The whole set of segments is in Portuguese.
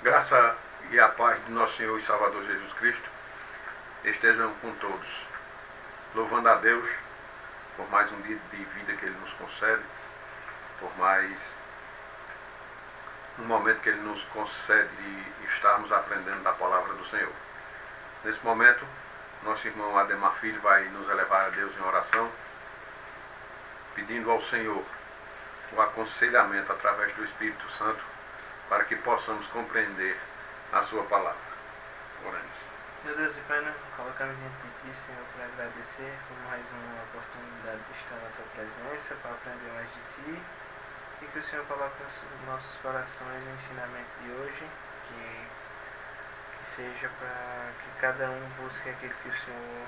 Graça e a paz de nosso Senhor e Salvador Jesus Cristo estejam com todos, louvando a Deus por mais um dia de vida que Ele nos concede, por mais um momento que Ele nos concede de estarmos aprendendo da palavra do Senhor. Nesse momento, nosso irmão Ademar Filho vai nos elevar a Deus em oração, pedindo ao Senhor o aconselhamento através do Espírito Santo, para que possamos compreender a sua palavra. Oremos. Meu Deus e Pai, nós colocamos diante de Ti, Senhor, para agradecer por mais uma oportunidade de estar na Tua presença, para aprender mais de Ti, e que o Senhor coloque nos nossos corações o ensinamento de hoje, que seja para que cada um busque aquilo que o Senhor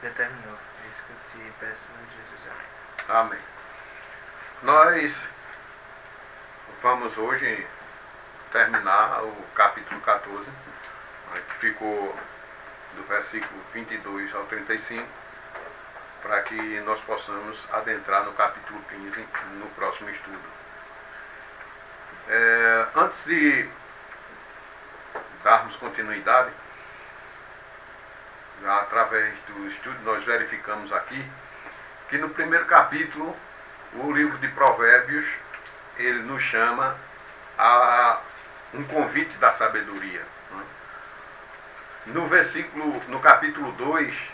determinou. É isso que eu te peço em Jesus. Amém. Amém. Nós vamos hoje terminar o capítulo 14, que ficou do versículo 22 ao 35, para que nós possamos adentrar no capítulo 15 no próximo estudo. Antes de darmos continuidade, através do estudo nós verificamos aqui que no primeiro capítulo o livro de Provérbios ele nos chama a um convite da sabedoria. No capítulo 2,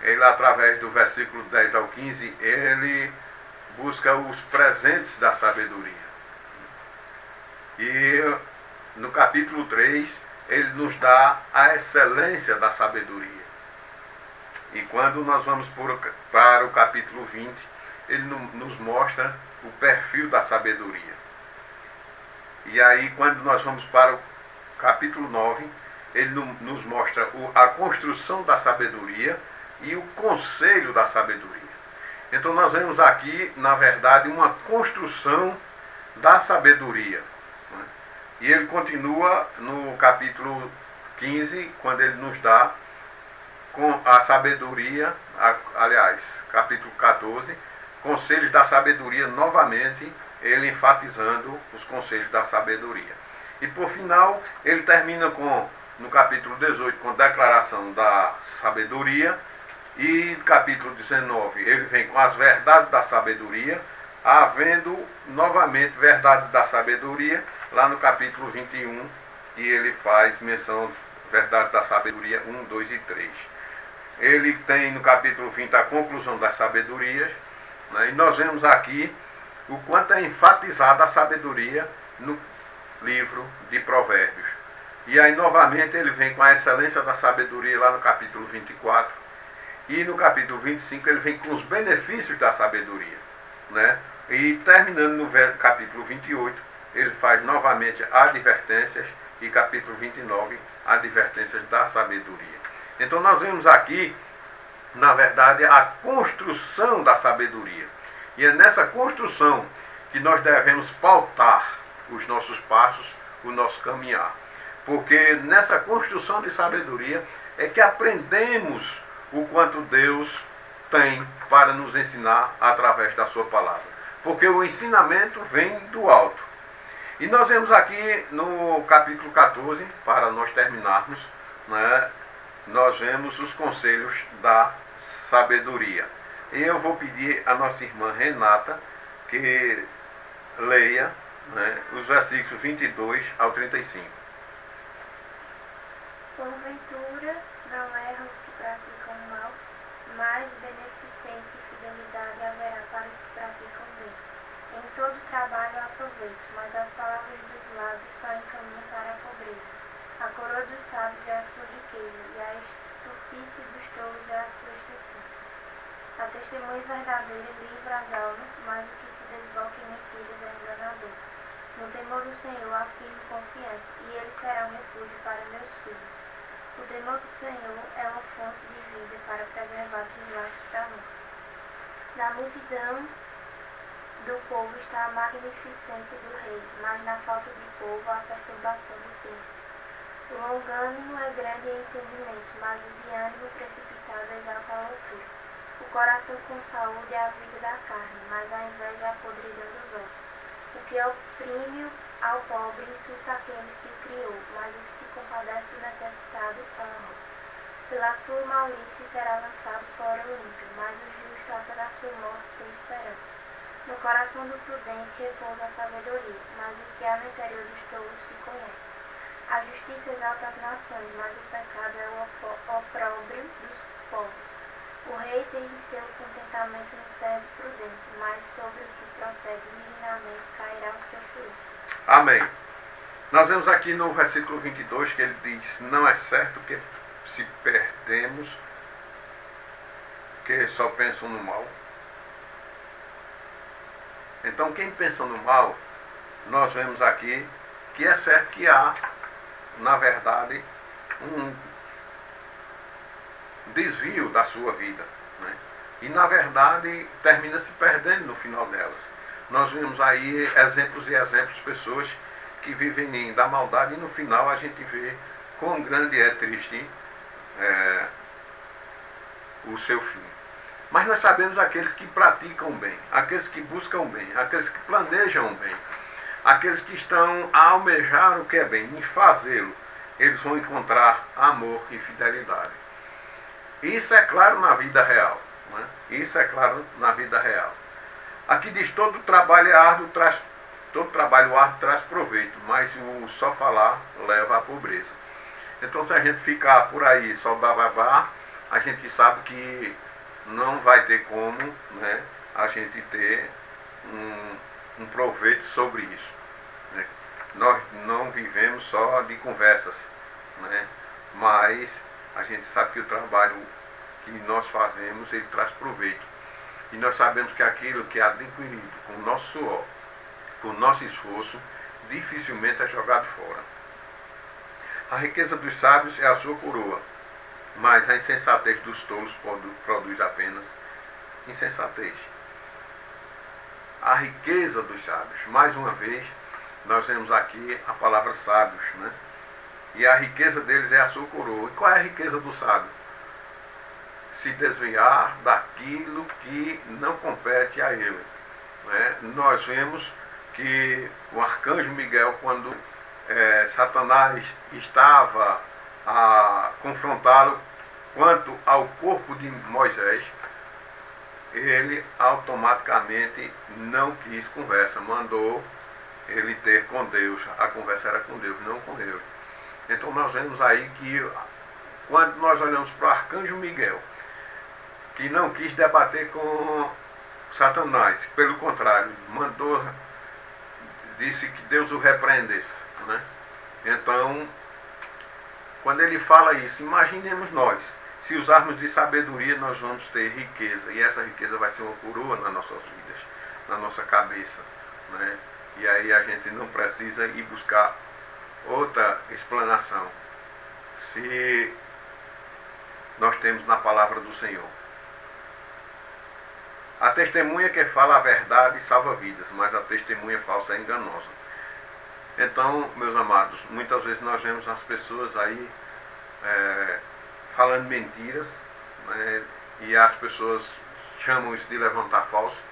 ele, através do versículo 10 ao 15, ele busca os presentes da sabedoria. E no capítulo 3, ele nos dá a excelência da sabedoria. E quando nós vamos para o capítulo 20, ele nos mostra o perfil da sabedoria. E aí, quando nós vamos para o capítulo 9, ele nos mostra a construção da sabedoria e o conselho da sabedoria. Então, nós vemos aqui, na verdade, uma construção da sabedoria. E ele continua no capítulo 15, quando ele nos dá com a sabedoria, capítulo 14, conselhos da sabedoria novamente, ele enfatizando os conselhos da sabedoria. E por final, ele termina no capítulo 18 com a declaração da sabedoria, e no capítulo 19 ele vem com as verdades da sabedoria, havendo novamente verdades da sabedoria, lá no capítulo 21, e ele faz menção verdades da sabedoria 1, 2 e 3. Ele tem no capítulo 20 a conclusão das sabedorias, né, e nós vemos aqui o quanto é enfatizada a sabedoria no livro de Provérbios. E aí novamente ele vem com a excelência da sabedoria lá no capítulo 24. E no capítulo 25 ele vem com os benefícios da sabedoria, né? E terminando no capítulo 28, ele faz novamente advertências, e capítulo 29, advertências da sabedoria. Então nós vemos aqui, na verdade, a construção da sabedoria. E é nessa construção que nós devemos pautar os nossos passos, o nosso caminhar. Porque nessa construção de sabedoria é que aprendemos o quanto Deus tem para nos ensinar através da sua palavra. Porque o ensinamento vem do alto. E nós vemos aqui no capítulo 14, para nós terminarmos, né, nós vemos os conselhos da sabedoria. E eu vou pedir à nossa irmã Renata que leia, né, os versículos 22 ao 35. Porventura não erram os que praticam o mal, mas beneficência e fidelidade haverá para os que praticam o bem. Em todo trabalho há proveito, mas as palavras dos lábios só encaminham para a pobreza. A coroa dos sábios é a sua riqueza, e a estultice dos tolos é a sua estultice. A testemunha verdadeira livra as almas, mas o que se desboca em mentiras é enganador. No temor do Senhor afirmo confiança, e ele será um refúgio para meus filhos. O temor do Senhor é uma fonte de vida para preservar dos laços da morte. Na multidão do povo está a magnificência do rei, mas na falta de povo a perturbação do príncipe. O longânimo é grande em entendimento, mas o de ânimo precipitado exalta a loucura. O coração com saúde é a vida da carne, mas a inveja é a podridão dos ossos. O que oprime ao pobre insulta aquele que o criou, mas o que se compadece do necessitado honra. Pela sua malícia será lançado fora o ímpio, mas o justo até na sua morte tem esperança. No coração do prudente repousa a sabedoria, mas o que há no interior dos tolos se conhece. A justiça exalta as nações, mas o pecado é o opróbrio dos povos. O rei tem em seu contentamento no servo prudente, mas sobre o que procede indignamente cairá o seu juízo. Amém. Nós vemos aqui no versículo 22 que ele diz: não é certo que se perdemos que só pensam no mal. Então quem pensa no mal, nós vemos aqui que é certo que há, na verdade, um desvio da sua vida, né? E na verdade termina se perdendo no final delas. Nós vemos aí exemplos e exemplos de pessoas que vivem da maldade e no final a gente vê quão grande é triste o seu fim. Mas nós sabemos aqueles que praticam bem, aqueles que buscam bem, aqueles que planejam bem, aqueles que estão a almejar o que é bem, em fazê-lo, eles vão encontrar amor e fidelidade. Isso é claro na vida real, né? Isso é claro na vida real. Aqui diz: todo trabalho árduo traz proveito, mas o só falar leva à pobreza. Então, se a gente ficar por aí só bababá, a gente sabe que não vai ter como, né, a gente ter um proveito sobre isso, né? Nós não vivemos só de conversas, né, mas a gente sabe que o trabalho que nós fazemos, ele traz proveito. E nós sabemos que aquilo que é adquirido com o nosso suor, com o nosso esforço, dificilmente é jogado fora. A riqueza dos sábios é a sua coroa, mas a insensatez dos tolos produz apenas insensatez. A riqueza dos sábios, mais uma vez, nós vemos aqui a palavra sábios, né? E a riqueza deles é a sua coroa. E qual é a riqueza do sábio? Se desviar daquilo que não compete a ele, né? Nós vemos que o arcanjo Miguel, quando Satanás estava a confrontá-lo quanto ao corpo de Moisés, ele automaticamente não quis conversa, mandou ele ter com Deus. A conversa era com Deus, não com ele. Então nós vemos aí que quando nós olhamos para o arcanjo Miguel, que não quis debater com Satanás, pelo contrário, disse que Deus o repreendesse, né? Então, quando ele fala isso, imaginemos nós, se usarmos de sabedoria, nós vamos ter riqueza, e essa riqueza vai ser uma coroa nas nossas vidas, na nossa cabeça, né? E aí a gente não precisa ir buscar outra explanação, se nós temos na palavra do Senhor. A testemunha que fala a verdade salva vidas, mas a testemunha falsa é enganosa. Então, meus amados, muitas vezes nós vemos as pessoas aí falando mentiras, né, e as pessoas chamam isso de levantar falso.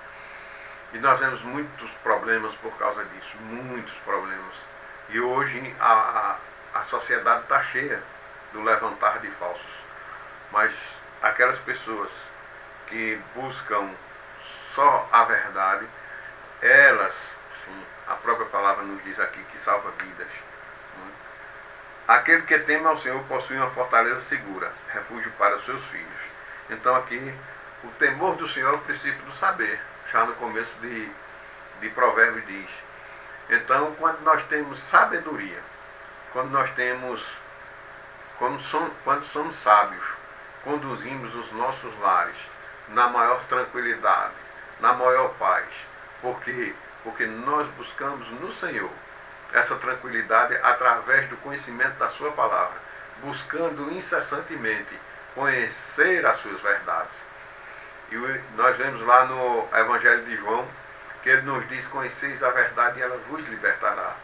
E nós vemos muitos problemas por causa disso, muitos problemas. E hoje a sociedade está cheia do levantar de falsos. Mas aquelas pessoas que buscam só a verdade, elas, sim, a própria palavra nos diz aqui que salva vidas. Aquele que teme ao Senhor possui uma fortaleza segura, refúgio para os seus filhos. Então aqui, o temor do Senhor é o princípio do saber. Já no começo de Provérbios diz. Então, quando nós temos sabedoria, quando somos sábios, conduzimos os nossos lares na maior tranquilidade, na maior paz. Por quê? Porque nós buscamos no Senhor essa tranquilidade através do conhecimento da sua palavra, buscando incessantemente conhecer as suas verdades. E nós vemos lá no Evangelho de João que ele nos diz: conheceis a verdade e ela vos libertará.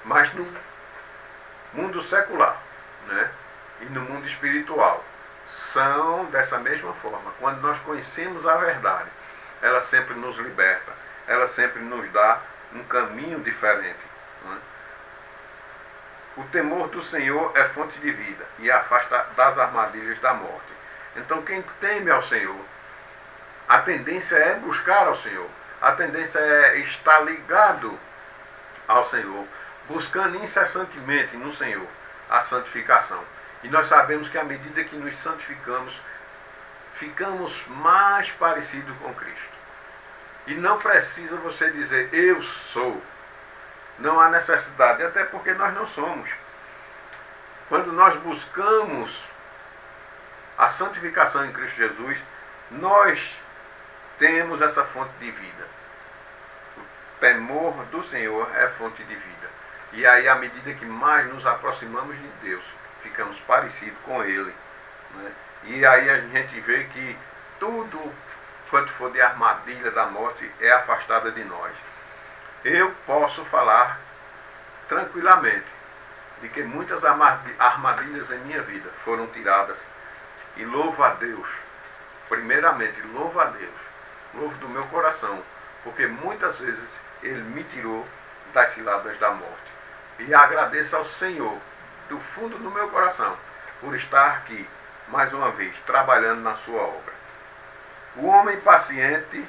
Mas no mundo secular, né, e no mundo espiritual são dessa mesma forma. Quando nós conhecemos a verdade, ela sempre nos liberta, ela sempre nos dá um caminho diferente, né? O temor do Senhor é fonte de vida e afasta das armadilhas da morte. Então quem teme ao Senhor, a tendência é buscar ao Senhor. A tendência é estar ligado ao Senhor, buscando incessantemente no Senhor a santificação. E nós sabemos que à medida que nos santificamos, ficamos mais parecidos com Cristo. E não precisa você dizer, eu sou. Não há necessidade, até porque nós não somos. Quando nós buscamos a santificação em Cristo Jesus, nós temos essa fonte de vida. O temor do Senhor é fonte de vida. E aí, à medida que mais nos aproximamos de Deus, ficamos parecidos com Ele. Né? E aí a gente vê que tudo quanto for de armadilha da morte é afastada de nós. Eu posso falar tranquilamente de que muitas armadilhas em minha vida foram tiradas. E louvo a Deus, primeiramente, louvo a Deus, louvo do meu coração, porque muitas vezes Ele me tirou das ciladas da morte. E agradeço ao Senhor, do fundo do meu coração, por estar aqui, mais uma vez, trabalhando na sua obra. O homem paciente,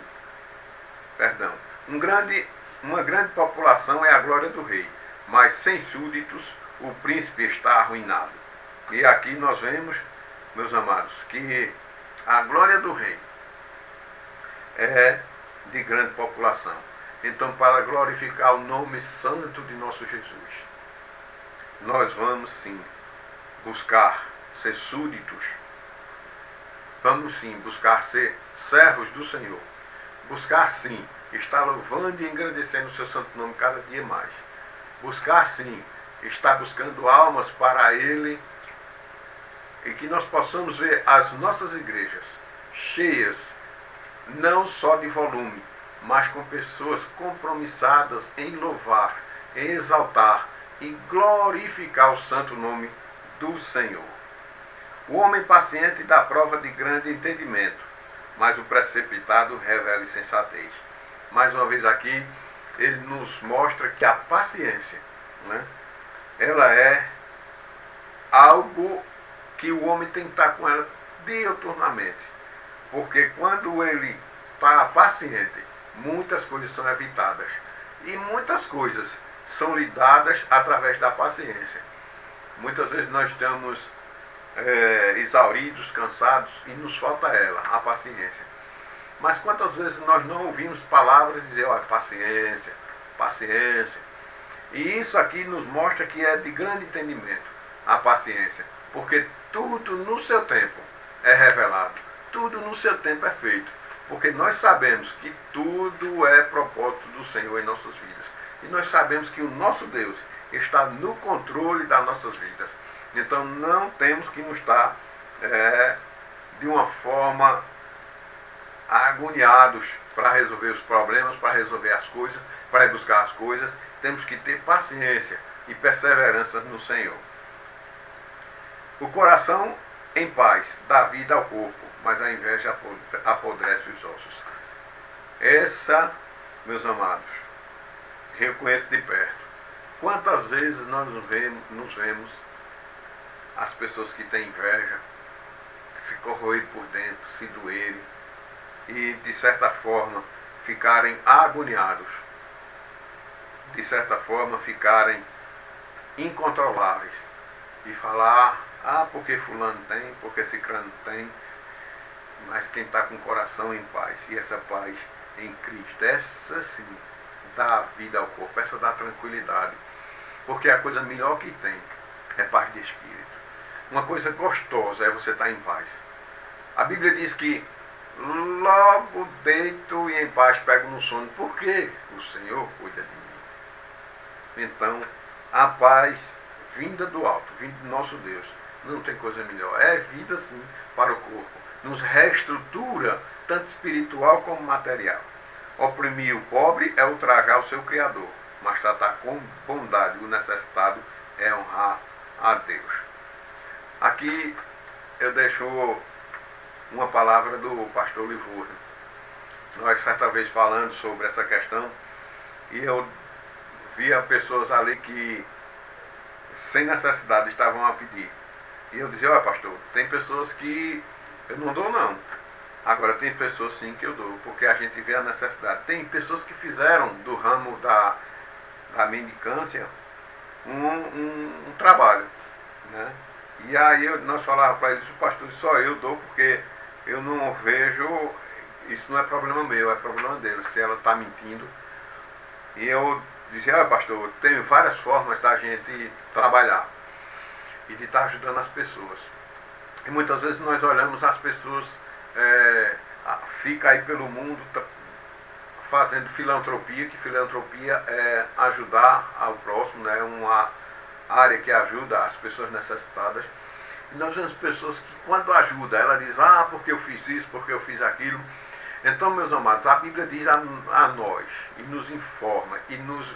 uma grande população é a glória do rei, mas sem súditos o príncipe está arruinado. E aqui nós vemos, meus amados, que a glória do rei é de grande população. Então, para glorificar o nome santo de nosso Jesus, nós vamos sim buscar ser súditos, vamos sim buscar ser servos do Senhor, buscar sim estar louvando e engrandecendo o seu santo nome cada dia mais, buscar sim estar buscando almas para Ele, e que nós possamos ver as nossas igrejas cheias, não só de volume, mas com pessoas compromissadas em louvar, em exaltar e glorificar o santo nome do Senhor. O homem paciente dá prova de grande entendimento, mas o precipitado revela insensatez. Mais uma vez aqui, ele nos mostra que a paciência, né, ela é algo que o homem tem que estar com ela diuturnamente. Porque quando ele está paciente, muitas coisas são evitadas. E muitas coisas são lidadas através da paciência. Muitas vezes nós estamos exauridos, cansados, e nos falta ela, a paciência. Mas quantas vezes nós não ouvimos palavras dizer, olha, paciência, paciência. E isso aqui nos mostra que é de grande entendimento, a paciência. Porque tudo no seu tempo é revelado, tudo no seu tempo é feito. Porque nós sabemos que tudo é propósito do Senhor em nossas vidas. E nós sabemos que o nosso Deus está no controle das nossas vidas. Então não temos que nos estar de uma forma agoniados para resolver os problemas, para resolver as coisas, para ir buscar as coisas. Temos que ter paciência e perseverança no Senhor. O coração em paz dá vida ao corpo, mas a inveja apodrece os ossos. Essa, meus amados, reconheço de perto. Quantas vezes nós nos vemos as pessoas que têm inveja, que se corroem por dentro, se doerem e, de certa forma, ficarem agoniados, de certa forma, ficarem incontroláveis e falar, porque fulano tem, porque ciclano tem, mas quem está com o coração em paz, e essa paz em Cristo, essa sim dá vida ao corpo, essa dá tranquilidade, porque a coisa melhor que tem é paz de espírito. Uma coisa gostosa é você estar em paz. A Bíblia diz que logo deito e em paz pego no sono, porque o Senhor cuida de mim. Então, a paz vinda do alto, vinda do nosso Deus, não tem coisa melhor. É vida sim para o corpo. Nos reestrutura, tanto espiritual como material. Oprimir o pobre é ultrajar o seu Criador, mas tratar com bondade o necessitado é honrar a Deus. Aqui eu deixo uma palavra do pastor Livorno. Nós certa vez falando sobre essa questão, e eu via pessoas ali que sem necessidade, estavam a pedir. E eu dizia, olha pastor, tem pessoas que eu não dou não. Agora tem pessoas sim que eu dou, porque a gente vê a necessidade. Tem pessoas que fizeram do ramo da mendicância um trabalho, né? E aí nós falávamos para eles, pastor, só eu dou porque eu não vejo, isso não é problema meu, é problema dele, se ela está mentindo. E eu dizia, olha pastor, tem várias formas da gente trabalhar e de estar ajudando as pessoas. E muitas vezes nós olhamos as pessoas, fica aí pelo mundo fazendo filantropia, que filantropia é ajudar ao próximo, né? Uma área que ajuda as pessoas necessitadas. E nós vemos pessoas que quando ajuda, ela diz, porque eu fiz isso, porque eu fiz aquilo. Então, meus amados, a Bíblia diz a nós, e nos informa, e nos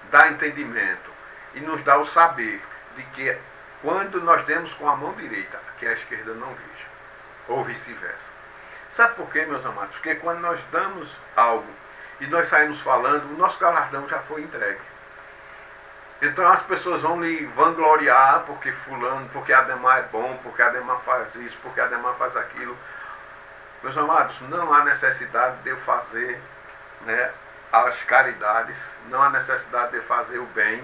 dá entendimento, e nos dá o saber de que quando nós demos com a mão direita, que a esquerda não veja, ou vice-versa. Sabe por quê, meus amados? Porque quando nós damos algo e nós saímos falando, o nosso galardão já foi entregue. Então as pessoas vão lhe vangloriar porque fulano, porque Ademar é bom, porque Ademar faz isso, porque Ademar faz aquilo. Meus amados, não há necessidade de eu fazer, né, as caridades, não há necessidade de eu fazer o bem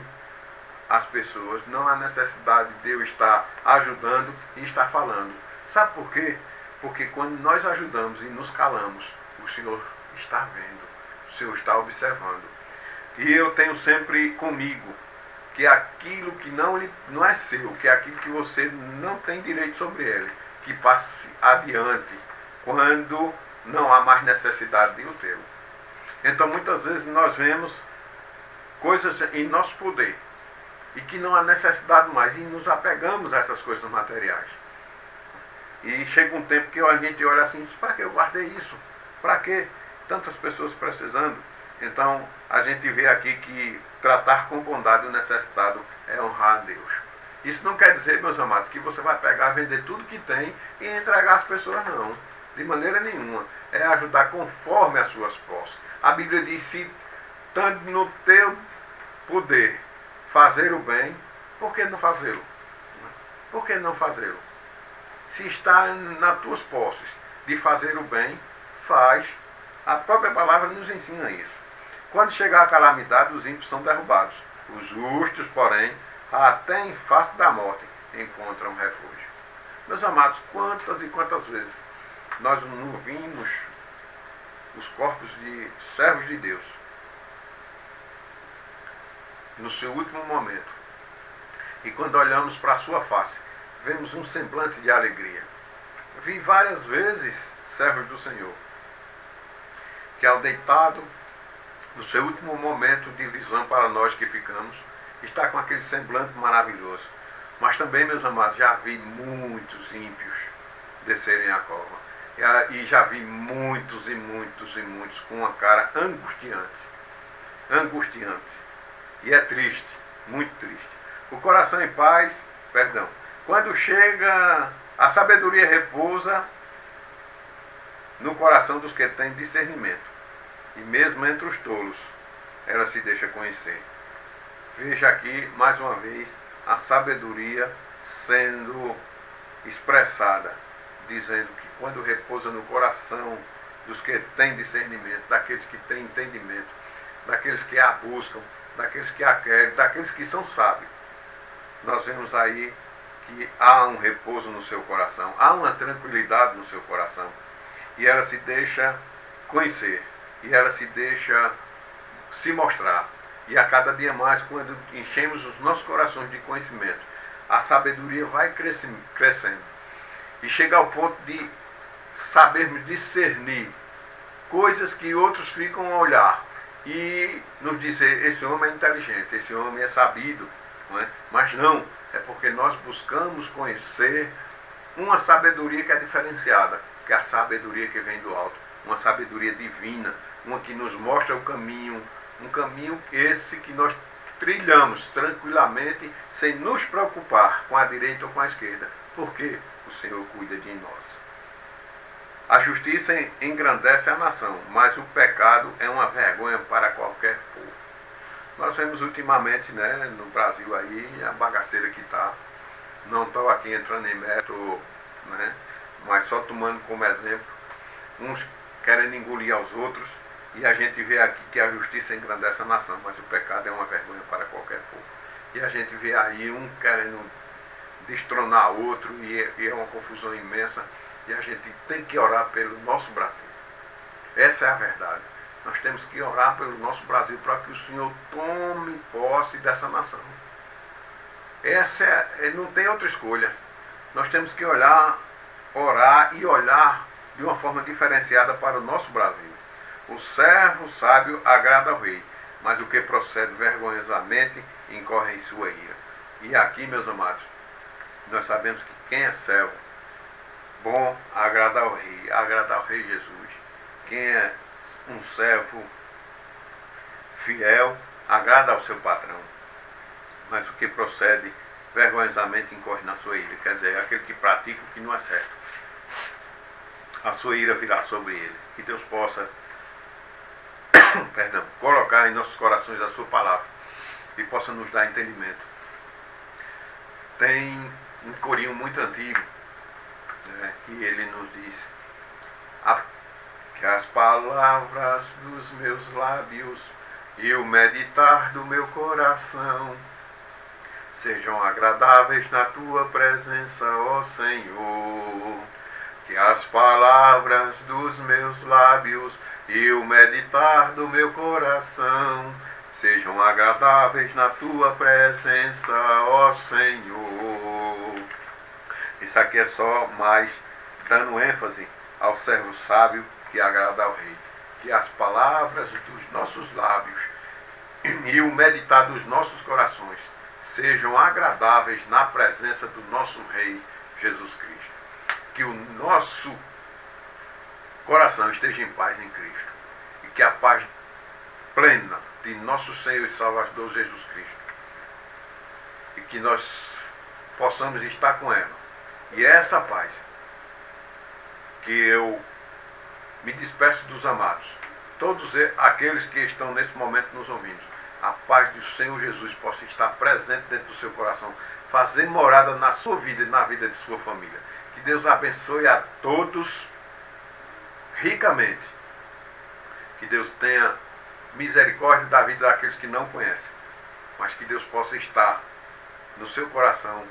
às pessoas, não há necessidade de eu estar ajudando e estar falando. Sabe por quê? Porque quando nós ajudamos e nos calamos, o Senhor está vendo, o Senhor está observando. E eu tenho sempre comigo que aquilo que não é seu, que é aquilo que você não tem direito sobre ele, que passe adiante quando não há mais necessidade de o tê-lo. Então muitas vezes nós vemos coisas em nosso poder e que não há necessidade mais e nos apegamos a essas coisas materiais. E chega um tempo que a gente olha assim, para que eu guardei isso? Para que tantas pessoas precisando? Então a gente vê aqui que tratar com bondade o necessitado é honrar a Deus. Isso não quer dizer, meus amados, que você vai pegar, vender tudo que tem e entregar às pessoas, não. De maneira nenhuma. É ajudar conforme as suas posses. A Bíblia diz, se tanto no teu poder fazer o bem, por que não fazê-lo? Por que não fazê-lo? Se está nas tuas posses de fazer o bem, faz. A própria palavra nos ensina isso. Quando chegar a calamidade, os ímpios são derrubados. Os justos, porém, até em face da morte, encontram refúgio. Meus amados, quantas e quantas vezes nós não vimos os corpos de servos de Deus no seu último momento, e quando olhamos para a sua face, vemos um semblante de alegria. Vi várias vezes servos do Senhor que, ao deitado, no seu último momento de visão para nós que ficamos, está com aquele semblante maravilhoso. Mas também, meus amados, já vi muitos ímpios descerem a cova. E já vi muitos e muitos e muitos com uma cara angustiante. Angustiante. E é triste, muito triste. O coração em paz, quando chega, a sabedoria repousa no coração dos que têm discernimento. E mesmo entre os tolos, ela se deixa conhecer. Veja aqui, mais uma vez, a sabedoria sendo expressada, dizendo que quando repousa no coração dos que têm discernimento, daqueles que têm entendimento, daqueles que a buscam, daqueles que a querem, daqueles que são sábios, nós vemos aí que há um repouso no seu coração, há uma tranquilidade no seu coração, e ela se deixa conhecer, e ela se deixa se mostrar. E a cada dia mais, quando enchemos os nossos corações de conhecimento, a sabedoria vai crescendo. E chega ao ponto de sabermos discernir coisas que outros ficam a olhar e nos dizer, esse homem é inteligente, esse homem é sabido. Não é? Mas não, é porque nós buscamos conhecer uma sabedoria que é diferenciada, que é a sabedoria que vem do alto, uma sabedoria divina, uma que nos mostra o caminho, um caminho esse que nós trilhamos tranquilamente, sem nos preocupar com a direita ou com a esquerda, porque o Senhor cuida de nós. A justiça engrandece a nação, mas o pecado é uma vergonha para qualquer povo. Nós vemos ultimamente, né, no Brasil aí, a bagaceira que está. Não estou aqui entrando em mérito, né, mas só tomando como exemplo, uns querendo engolir aos outros, e a gente vê aqui que a justiça engrandece a nação, mas o pecado é uma vergonha para qualquer povo. E a gente vê aí um querendo destronar outro, e é uma confusão imensa, e a gente tem que orar pelo nosso Brasil. Essa é a verdade. Nós temos que orar pelo nosso Brasil para que o Senhor tome posse dessa nação. Não tem outra escolha. Nós temos que orar e olhar de uma forma diferenciada para o nosso Brasil. O servo sábio agrada ao rei, mas o que procede vergonhosamente incorre em sua ira. E aqui, meus amados, nós sabemos que quem é servo bom agrada ao rei Jesus. Quem é um servo fiel agrada ao seu patrão, mas o que procede vergonhosamente incorre na sua ira. Quer dizer, é aquele que pratica o que não é certo, a sua ira virá sobre ele. Que Deus possa colocar em nossos corações a sua palavra e possa nos dar entendimento. Tem um corinho muito antigo, né, que ele nos diz: que as palavras dos meus lábios e o meditar do meu coração sejam agradáveis na tua presença, ó Senhor. Que as palavras dos meus lábios e o meditar do meu coração sejam agradáveis na tua presença, ó Senhor. Isso aqui é só mais dando ênfase ao servo sábio que agrada ao rei. Que as palavras dos nossos lábios e o meditar dos nossos corações sejam agradáveis na presença do nosso Rei Jesus Cristo. Que o nosso coração esteja em paz em Cristo. E que a paz plena de nosso Senhor e Salvador Jesus Cristo, e que nós possamos estar com ela. E é essa paz que eu me despeço dos amados, todos aqueles que estão nesse momento nos ouvindo. A paz do Senhor Jesus possa estar presente dentro do seu coração, fazer morada na sua vida e na vida de sua família. Que Deus abençoe a todos ricamente. Que Deus tenha misericórdia da vida daqueles que não conhecem, mas que Deus possa estar no seu coração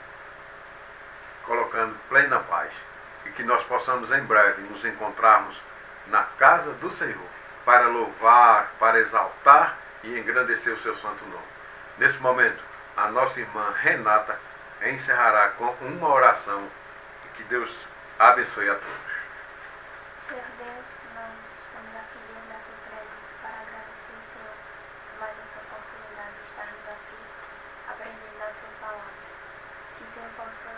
colocando plena paz, e que nós possamos em breve nos encontrarmos na casa do Senhor para louvar, para exaltar e engrandecer o seu santo nome. Nesse momento, a nossa irmã Renata encerrará com uma oração, e que Deus abençoe a todos. Senhor Deus, nós estamos aqui diante da tua presença para agradecer, Senhor, por mais essa oportunidade de estarmos aqui aprendendo da tua palavra. Que o Senhor possa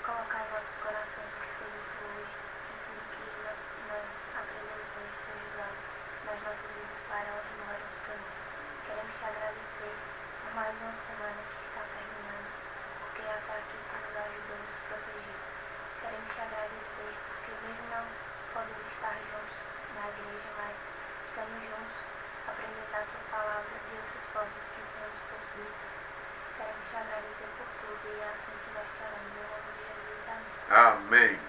colocar em nossos corações o que foi dito hoje, que tudo que nós aprendemos hoje seja usado nas nossas vidas para a honra e glória do teu nome. Queremos te agradecer por mais uma semana que está terminando, porque até aqui o Senhor nos ajudou a nos proteger. Queremos te agradecer porque mesmo não podemos estar juntos na igreja, mas estamos juntos aprendendo a tua palavra de outras formas que o Senhor nos possibilita. Queremos te agradecer por tudo, e é assim que nós te oramos, em nome de Jesus. Amém. Amém.